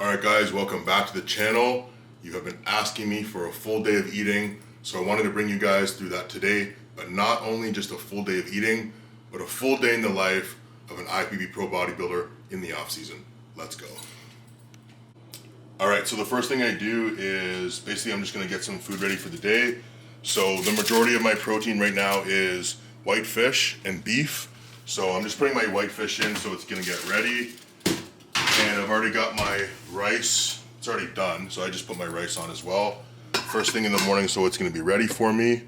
Alright guys, welcome back to the channel. You have been asking me for a full day of eating, so I wanted to bring you guys through that today, but not only just a full day of eating, but a full day in the life of an IFBB pro bodybuilder in the off season. Let's go. Alright, so the first thing I do is basically I'm just going to get some food ready for the day. So the majority of my protein right now is white fish and beef. So I'm just putting my white fish in so it's going to get ready. And I've already got my rice, it's already done, so I just put my rice on as well. First thing in the morning, so it's gonna be ready for me.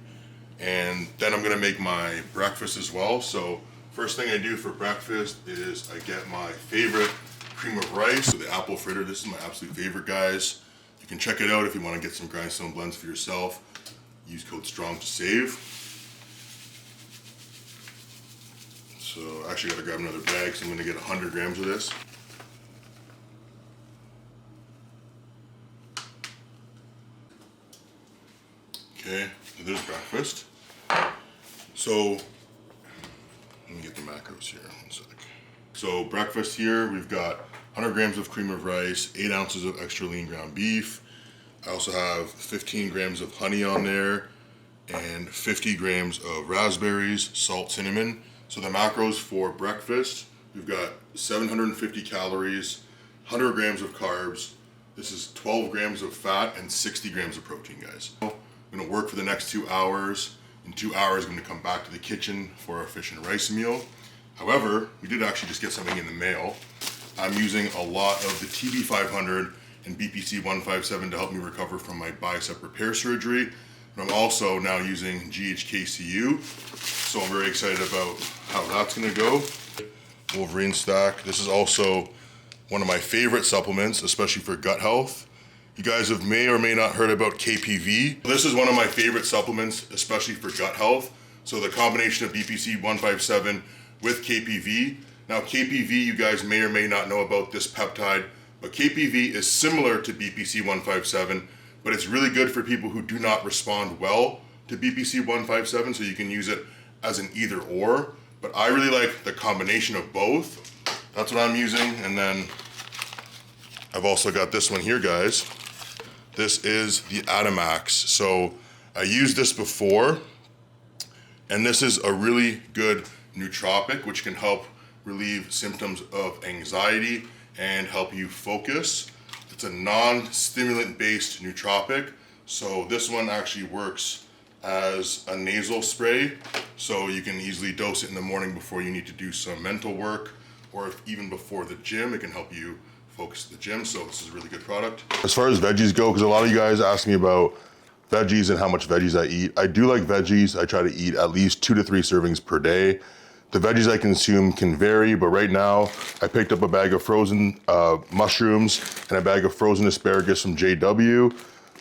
And then I'm gonna make my breakfast as well. So first thing I do for breakfast is I get my favorite cream of rice, so the apple fritter. This is my absolute favorite, guys. You can check it out if you wanna get some grindstone blends for yourself. Use code STRONG to save. So I actually gotta grab another bag, so I'm gonna get 100 grams of this. Okay, so there's breakfast. So, let me get the macros here, 1 sec. So breakfast here, we've got 100 grams of cream of rice, 8 ounces of extra lean ground beef. I also have 15 grams of honey on there, and 50 grams of raspberries, salt, cinnamon. So the macros for breakfast, we've got 750 calories, 100 grams of carbs. This is 12 grams of fat and 60 grams of protein, guys. I'm gonna work for the next 2 hours. In 2 hours, I'm gonna come back to the kitchen for our fish and rice meal. However, we did actually just get something in the mail. I'm using a lot of the TB500 and BPC 157 to help me recover from my bicep repair surgery. And I'm also now using GHKCU. So I'm very excited about how that's gonna go. Wolverine Stack. This is also one of my favorite supplements, especially for gut health. You guys have may or may not heard about KPV. This is one of my favorite supplements, especially for gut health. So the combination of BPC 157 with KPV. Now KPV, you guys may or may not know about this peptide, but KPV is similar to BPC 157, but it's really good for people who do not respond well to BPC 157, so you can use it as an either or. But I really like the combination of both. That's what I'm using. And then I've also got this one here, guys. This is the Adamax. So I used this before, and this is a really good nootropic, which can help relieve symptoms of anxiety and help you focus. It's a non-stimulant based nootropic. So this one actually works as a nasal spray. So you can easily dose it in the morning before you need to do some mental work, or if even before the gym, it can help you focus at the gym. So this is a really good product. As far as veggies go, because a lot of you guys ask me about veggies and how much veggies I eat. I do like veggies. I try to eat at least 2 to 3 servings per day. The veggies I consume can vary, but right now I picked up a bag of frozen mushrooms and a bag of frozen asparagus from JW.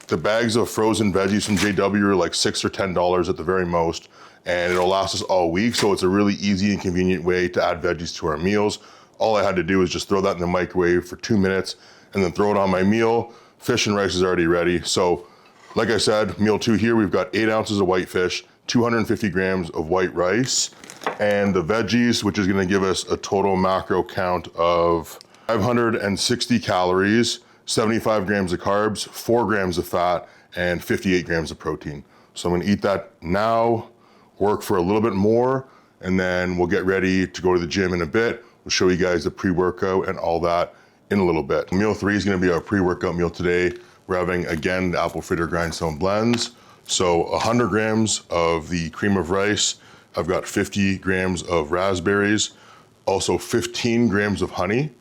The bags of frozen veggies from JW are like $6 or $10 at the very most, and it'll last us all week. So it's a really easy and convenient way to add veggies to our meals. All I had to do was just throw that in the microwave for 2 minutes and then throw it on my meal. Fish and rice is already ready. So like I said, meal 2 here, we've got 8 ounces of white fish, 250 grams of white rice, and the veggies, which is gonna give us a total macro count of 560 calories, 75 grams of carbs, 4 grams of fat, and 58 grams of protein. So I'm gonna eat that now, work for a little bit more, and then we'll get ready to go to the gym in a bit. We'll show you guys the pre-workout and all that in a little bit. Meal 3 is gonna be our pre-workout meal today. We're having, again, the apple fritter grindstone blends. So 100 grams of the cream of rice. I've got 50 grams of raspberries, also 15 grams of honey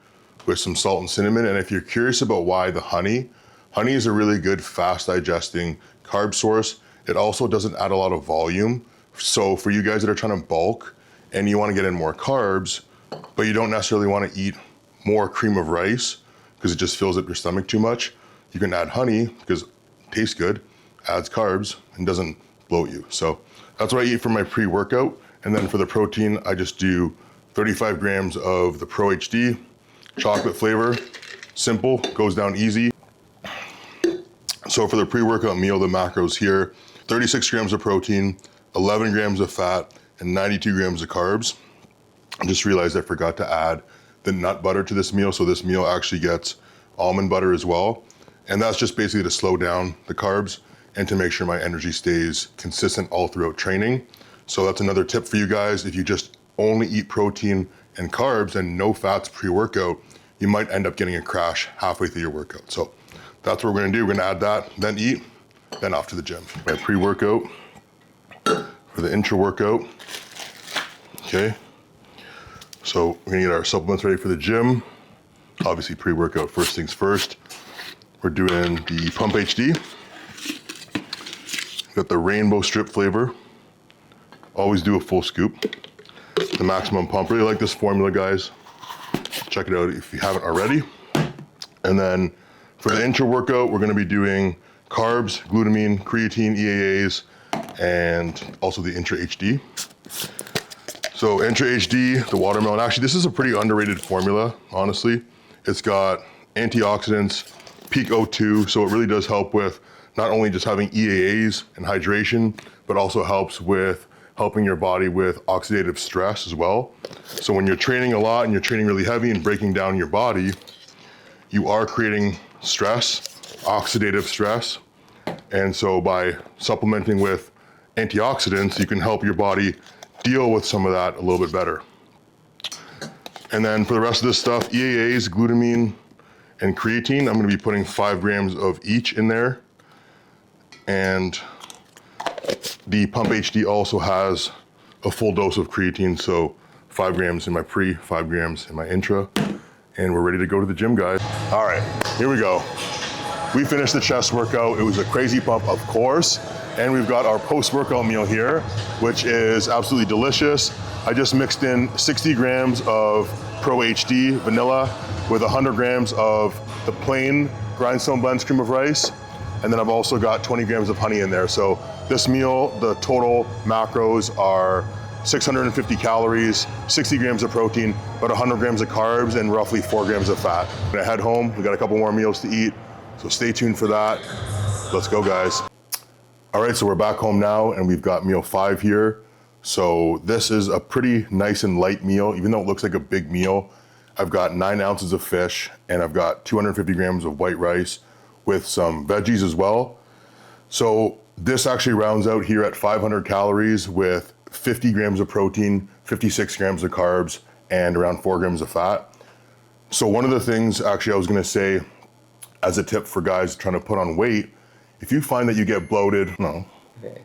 with some salt and cinnamon. And if you're curious about why the honey is a really good fast digesting carb source. It also doesn't add a lot of volume. So for you guys that are trying to bulk and you wanna get in more carbs, but you don't necessarily want to eat more cream of rice because it just fills up your stomach too much, you can add honey because it tastes good, adds carbs, and doesn't bloat you. So that's what I eat for my pre-workout. And then for the protein, I just do 35 grams of the Pro HD, chocolate flavor, simple, goes down easy. So for the pre-workout meal, the macros here, 36 grams of protein, 11 grams of fat, and 92 grams of carbs. I just realized I forgot to add the nut butter to this meal. So this meal actually gets almond butter as well. And that's just basically to slow down the carbs and to make sure my energy stays consistent all throughout training. So that's another tip for you guys. If you just only eat protein and carbs and no fats pre-workout, you might end up getting a crash halfway through your workout. So that's what we're gonna do. We're gonna add that, then eat, then off to the gym. My pre-workout for the intra-workout. Okay. So we're gonna get our supplements ready for the gym. Obviously pre-workout first things first. We're doing the Pump HD. Got the rainbow strip flavor. Always do a full scoop. The maximum pump. Really like this formula, guys. Check it out if you haven't already. And then for the intra-workout, we're gonna be doing carbs, glutamine, creatine, EAAs, and also the Intra HD. So Intra HD, the watermelon, actually this is a pretty underrated formula, honestly. It's got antioxidants, peak O2, so it really does help with not only just having EAAs and hydration, but also helps with helping your body with oxidative stress as well. So when you're training a lot and you're training really heavy and breaking down your body, you are creating stress, oxidative stress. And so by supplementing with antioxidants, you can help your body deal with some of that a little bit better. And then for the rest of this stuff, EAAs, glutamine, and creatine, I'm gonna be putting 5 grams of each in there. And the Pump HD also has a full dose of creatine, so 5 grams in my pre, 5 grams in my intra, and we're ready to go to the gym, guys. All right, here we go. We finished the chest workout. It was a crazy pump, of course. And we've got our post-workout meal here, which is absolutely delicious. I just mixed in 60 grams of Pro HD vanilla with 100 grams of the plain grindstone blend cream of rice. And then I've also got 20 grams of honey in there. So this meal, the total macros are 650 calories, 60 grams of protein, about 100 grams of carbs, and roughly 4 grams of fat. I'm gonna head home. We got a couple more meals to eat, so stay tuned for that. Let's go, guys. All right, so we're back home now, and we've got meal 5 here. So this is a pretty nice and light meal, even though it looks like a big meal. I've got 9 ounces of fish, and I've got 250 grams of white rice with some veggies as well. So this actually rounds out here at 500 calories with 50 grams of protein, 56 grams of carbs, and around 4 grams of fat. So one of the things actually I was gonna say as a tip for guys trying to put on weight, if you find that you get bloated, Okay.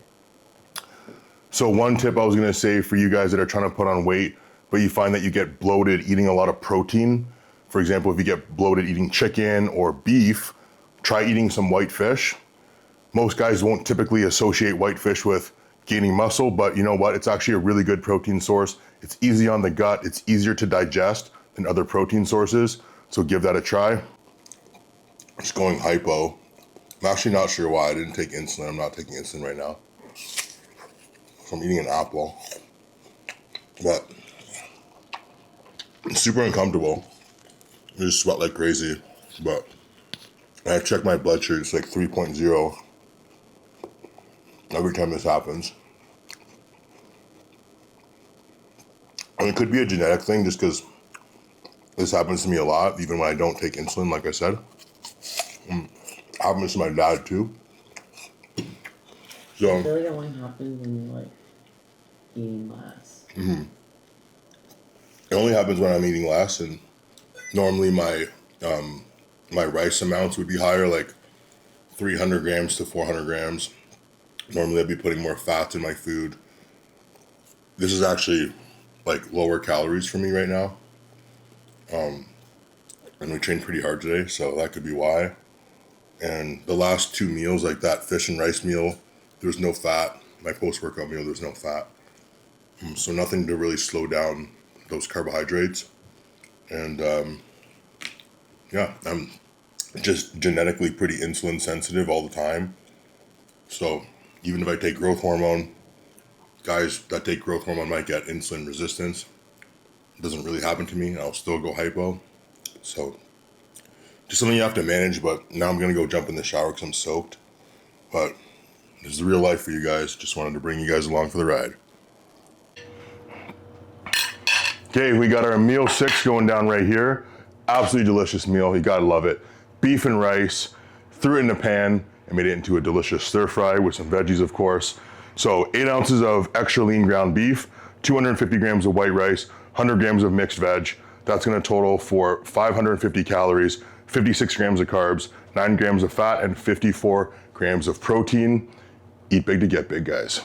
So one tip I was gonna say for you guys that are trying to put on weight, but you find that you get bloated eating a lot of protein. For example, if you get bloated eating chicken or beef, try eating some white fish. Most guys won't typically associate white fish with gaining muscle, but you know what? It's actually a really good protein source. It's easy on the gut. It's easier to digest than other protein sources. So give that a try. Just going hypo. I'm actually not sure why I didn't take insulin. I'm not taking insulin right now. So I'm eating an apple. But it's super uncomfortable. I just sweat like crazy. But when I check my blood sugar, it's like 3.0 every time this happens. And it could be a genetic thing just because this happens to me a lot, even when I don't take insulin, like I said. Happens to my dad too. So I feel like it only happens when you're like eating less. it only happens when I'm eating less, and normally my my rice amounts would be higher, like 300 grams to 400 grams. Normally I'd be putting more fats in my food. This is actually like lower calories for me right now. And we trained pretty hard today, so that could be why. And the last 2 meals, like that fish and rice meal, there was no fat. My post-workout meal, there's no fat. So nothing to really slow down those carbohydrates. And yeah, I'm just genetically pretty insulin sensitive all the time. So even if I take growth hormone, guys that take growth hormone might get insulin resistance. It doesn't really happen to me. I'll still go hypo. So just something you have to manage, but now I'm gonna go jump in the shower because I'm soaked. But this is the real life for you guys. Just wanted to bring you guys along for the ride. Okay, we got our meal 6 going down right here. Absolutely delicious meal, you gotta love it. beef and rice, threw it in a pan, and made it into a delicious stir fry with some veggies, of course. So 8 ounces of extra lean ground beef, 250 grams of white rice, 100 grams of mixed veg. That's gonna total for 550 calories, 56 grams of carbs, 9 grams of fat, and 54 grams of protein. Eat big to get big, guys.